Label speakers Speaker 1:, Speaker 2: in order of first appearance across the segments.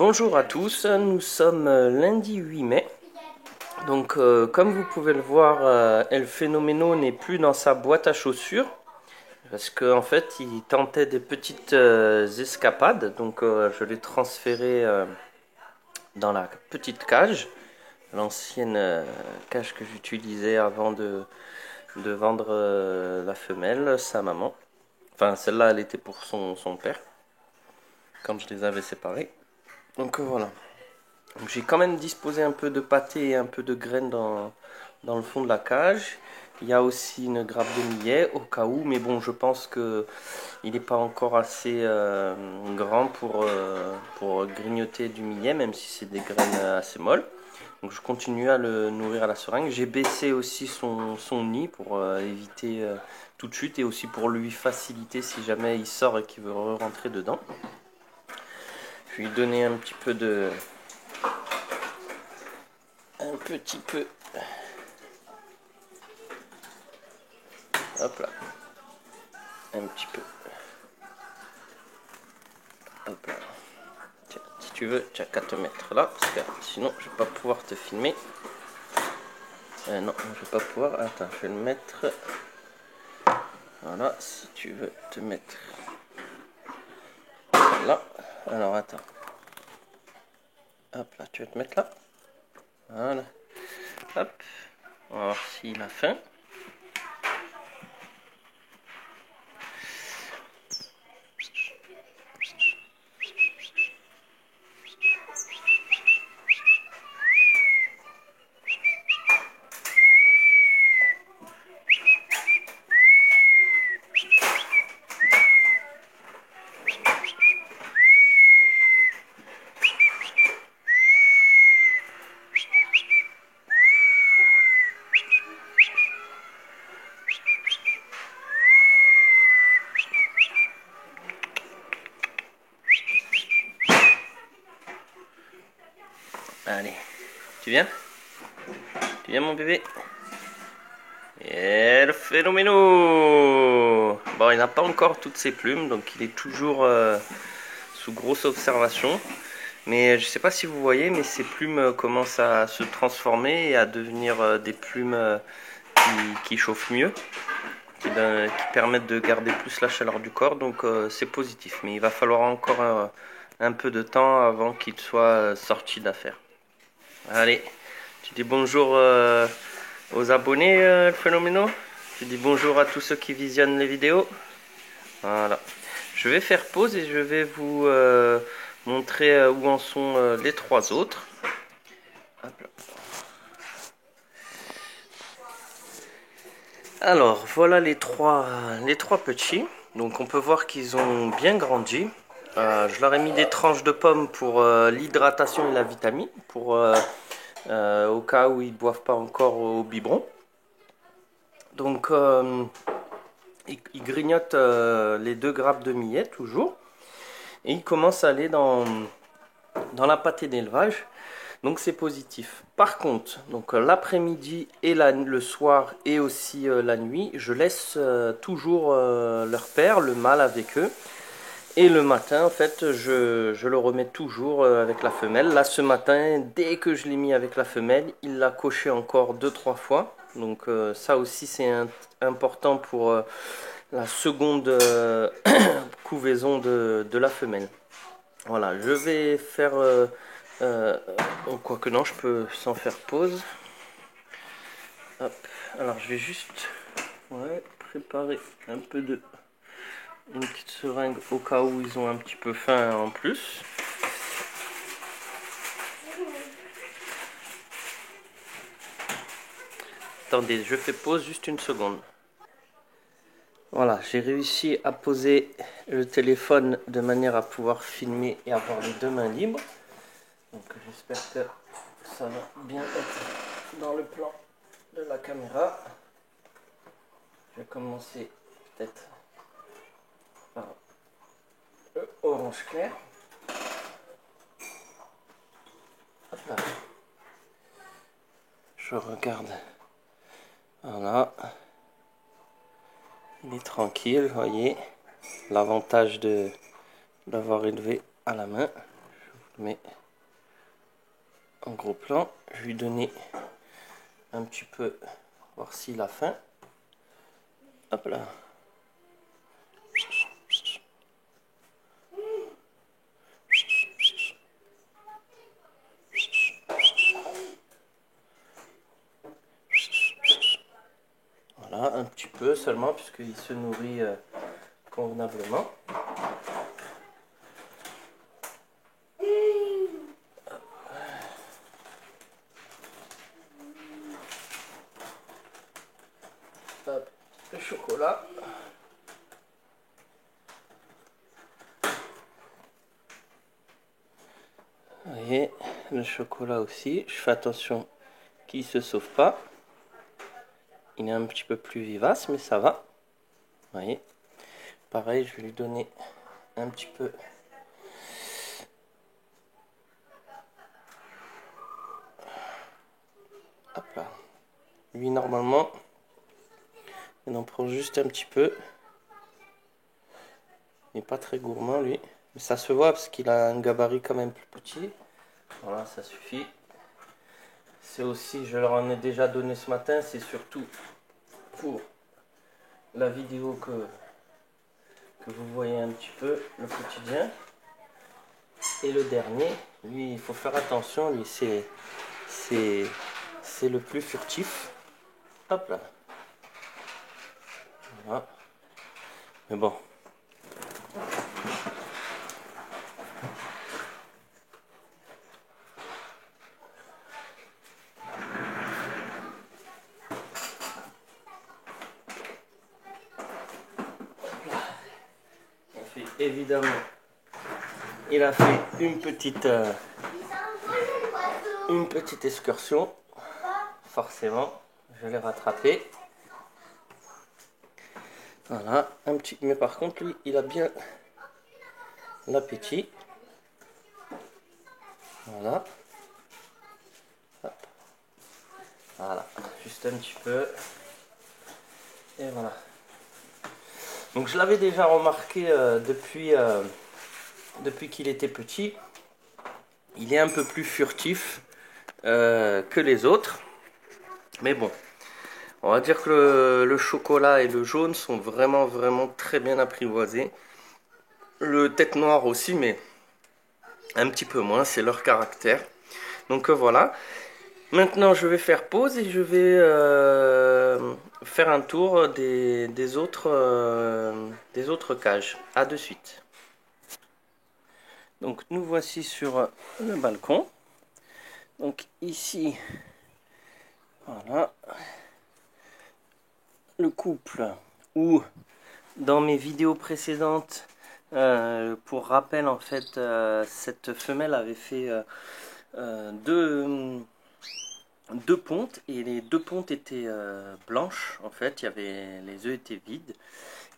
Speaker 1: Bonjour à tous, nous sommes lundi 8 mai. Donc comme vous pouvez le voir, El Phénoméno n'est plus dans sa boîte à chaussures. Parce qu'en fait il tentait des petites escapades. Donc je l'ai transféré dans la petite cage. L'ancienne cage que j'utilisais avant de vendre la femelle, sa maman. Enfin celle-là elle était pour son père. Quand je les avais séparés. Donc voilà. J'ai quand même disposé un peu de pâté et un peu de graines dans le fond de la cage. Il y a aussi une grappe de millet au cas où, mais bon, je pense que il n'est pas encore assez grand pour grignoter du millet, même si c'est des graines assez molles. Donc je continue à le nourrir à la seringue. J'ai baissé aussi son nid pour éviter toute chute et aussi pour lui faciliter si jamais il sort et qu'il veut rentrer dedans. Je vais lui donner un petit peu de... Un petit peu... Hop là. Un petit peu. Hop là. Tiens, si tu veux, tu as qu'à te mettre là, parce que sinon je vais pas pouvoir te filmer. Non, je vais pas pouvoir. Attends, je vais le mettre. Voilà, si tu veux te mettre là. Alors attends. Hop là, tu vas te mettre là. Voilà. Hop. On va voir s'il a faim. Allez, tu viens? Tu viens mon bébé? Et le phénoméno! Bon, il n'a pas encore toutes ses plumes, donc il est toujours sous grosse observation. Mais je ne sais pas si vous voyez, mais ses plumes commencent à se transformer et à devenir des plumes qui chauffent mieux, qui permettent de garder plus la chaleur du corps, donc c'est positif. Mais il va falloir encore un peu de temps avant qu'il soit sorti d'affaire. Allez, tu dis bonjour aux abonnés, le phénoméno. Tu dis bonjour à tous ceux qui visionnent les vidéos. Voilà. Je vais faire pause et je vais vous montrer où en sont les trois autres. Hop là. Alors, voilà les trois petits. Donc on peut voir qu'ils ont bien grandi. Je leur ai mis des tranches de pommes pour l'hydratation et la vitamine, pour au cas où ils ne boivent pas encore au biberon. Donc ils grignotent les 2 grappes de millet toujours. Et ils commencent à aller dans la pâtée d'élevage. Donc c'est positif. Par contre, donc l'après-midi et le soir et aussi la nuit, je laisse toujours leur père, le mâle avec eux. Et le matin, en fait, je le remets toujours avec la femelle. Là, ce matin, dès que je l'ai mis avec la femelle, il l'a coché encore 2-3 fois. Donc ça aussi, c'est important pour la seconde couvaison de la femelle. Voilà, je vais faire... quoique non, je peux sans faire pause. Hop. Alors, je vais juste préparer un peu de... une petite seringue au cas où ils ont un petit peu faim en plus. Attendez, je fais pause juste une seconde. Voilà, j'ai réussi à poser le téléphone de manière à pouvoir filmer et avoir les 2 mains libres. Donc j'espère que ça va bien être dans le plan de la caméra. Je vais commencer peut-être par le orange clair. Hop là. Je regarde. Voilà. Il est tranquille, vous voyez. L'avantage d'avoir élevé à la main. Mais en gros plan, je vais lui donner un petit peu, voir s'il a faim. Hop là. Voilà, un petit peu seulement, puisqu'il se nourrit convenablement. Hop, le chocolat. Vous voyez, le chocolat aussi. Je fais attention qu'il ne se sauve pas. Il est un petit peu plus vivace, mais ça va. Vous voyez. Pareil, je vais lui donner un petit peu. Hop là. Lui, normalement, il en prend juste un petit peu. Il n'est pas très gourmand, lui. Mais ça se voit parce qu'il a un gabarit quand même plus petit. Voilà, ça suffit. C'est aussi, je leur en ai déjà donné ce matin, c'est surtout pour la vidéo que vous voyez un petit peu, le quotidien. Et le dernier, lui, il faut faire attention, lui, c'est le plus furtif. Hop là. Voilà. Mais bon. On fait évidemment, il a fait une petite excursion. Forcément, je l'ai rattrapé. Voilà, un petit. Mais par contre, lui, il a bien l'appétit. Voilà. Hop. Voilà, juste un petit peu. Et voilà. Donc je l'avais déjà remarqué depuis qu'il était petit. Il est un peu plus furtif que les autres. Mais bon, on va dire que le chocolat et le jaune sont vraiment très bien apprivoisés. Le tête noire aussi, mais un petit peu moins, c'est leur caractère. Donc voilà. Maintenant, je vais faire pause et je vais faire un tour des autres cages. À de suite. Donc nous voici sur le balcon. Donc ici, voilà, le couple où dans mes vidéos précédentes, pour rappel en fait, cette femelle avait fait deux pontes et les deux pontes étaient blanches en fait, les œufs étaient vides.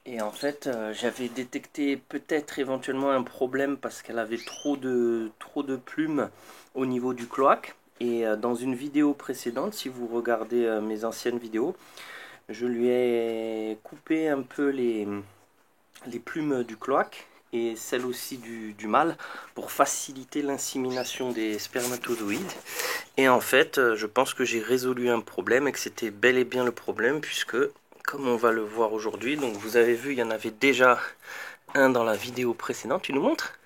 Speaker 1: Et en fait, j'avais détecté peut-être éventuellement un problème parce qu'elle avait trop de plumes au niveau du cloaque. Et dans une vidéo précédente, si vous regardez mes anciennes vidéos, je lui ai coupé un peu les plumes du cloaque et celles aussi du mâle pour faciliter l'insémination des spermatozoïdes. Et en fait, je pense que j'ai résolu un problème et que c'était bel et bien le problème puisque, comme on va le voir aujourd'hui, donc vous avez vu, il y en avait déjà un dans la vidéo précédente. Tu nous montres?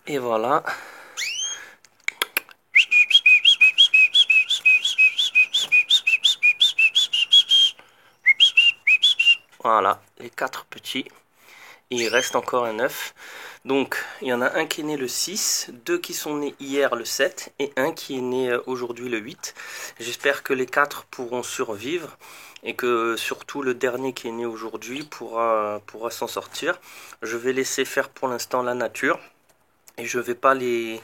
Speaker 1: Et voilà. Voilà, les 4 petits. Et il reste encore un œuf. Donc, il y en a un qui est né le 6, 2 qui sont nés hier le 7 et un qui est né aujourd'hui le 8. J'espère que les 4 pourront survivre et que surtout le dernier qui est né aujourd'hui pourra s'en sortir. Je vais laisser faire pour l'instant la nature. Et je ne vais pas les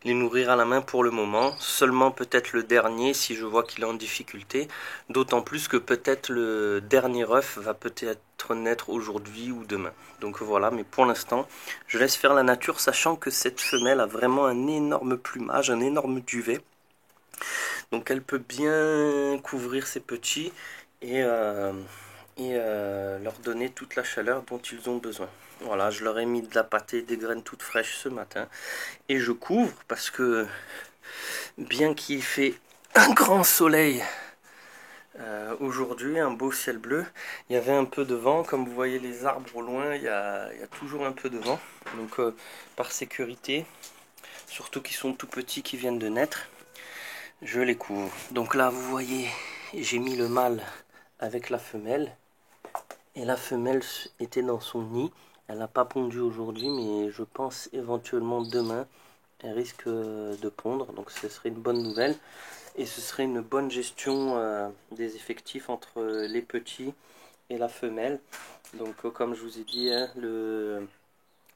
Speaker 1: nourrir à la main pour le moment, seulement peut-être le dernier si je vois qu'il est en difficulté, d'autant plus que peut-être le dernier œuf va peut-être naître aujourd'hui ou demain. Donc voilà, mais pour l'instant, je laisse faire la nature, sachant que cette femelle a vraiment un énorme plumage, un énorme duvet. Donc elle peut bien couvrir ses petits et et leur donner toute la chaleur dont ils ont besoin. Voilà, je leur ai mis de la pâtée, des graines toutes fraîches ce matin. Et je couvre parce que bien qu'il fait un grand soleil aujourd'hui, un beau ciel bleu, il y avait un peu de vent. Comme vous voyez les arbres au loin, il y a toujours un peu de vent. Donc par sécurité, surtout qu'ils sont tout petits, qui viennent de naître, je les couvre. Donc là vous voyez, j'ai mis le mâle avec la femelle. Et la femelle était dans son nid. Elle n'a pas pondu aujourd'hui, mais je pense éventuellement demain, elle risque de pondre. Donc ce serait une bonne nouvelle. Et ce serait une bonne gestion des effectifs entre les petits et la femelle. Donc comme je vous ai dit, hein,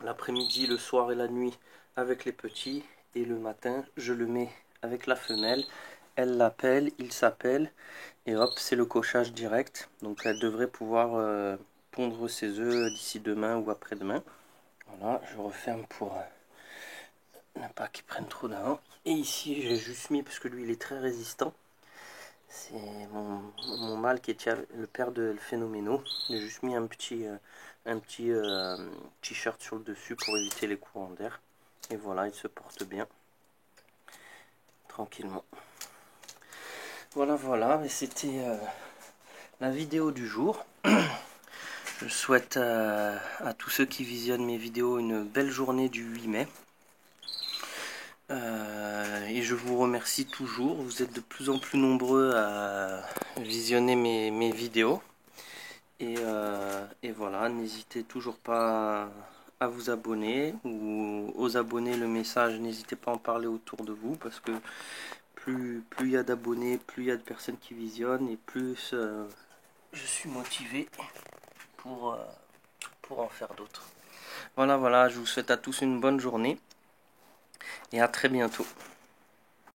Speaker 1: l'après-midi, le soir et la nuit avec les petits. Et le matin, je le mets avec la femelle. Elle l'appelle, il s'appelle. Et hop, c'est le cochage direct. Donc elle devrait pouvoir pondre ses œufs d'ici demain ou après-demain. Voilà, je referme pour ne pas qu'ils prennent trop d'avant. Et ici, j'ai juste mis, parce que lui, il est très résistant. C'est mon mâle qui est le père de El Phénoméno. J'ai juste mis un petit t-shirt sur le dessus pour éviter les courants d'air. Et voilà, il se porte bien. Tranquillement. Voilà, mais c'était la vidéo du jour. Je souhaite à tous ceux qui visionnent mes vidéos une belle journée du 8 mai. Et je vous remercie toujours. Vous êtes de plus en plus nombreux à visionner mes vidéos. Et voilà, n'hésitez toujours pas à vous abonner ou aux abonnés le message, n'hésitez pas à en parler autour de vous parce que plus il y a d'abonnés, plus il y a de personnes qui visionnent et plus je suis motivé pour en faire d'autres. Voilà, je vous souhaite à tous une bonne journée et à très bientôt.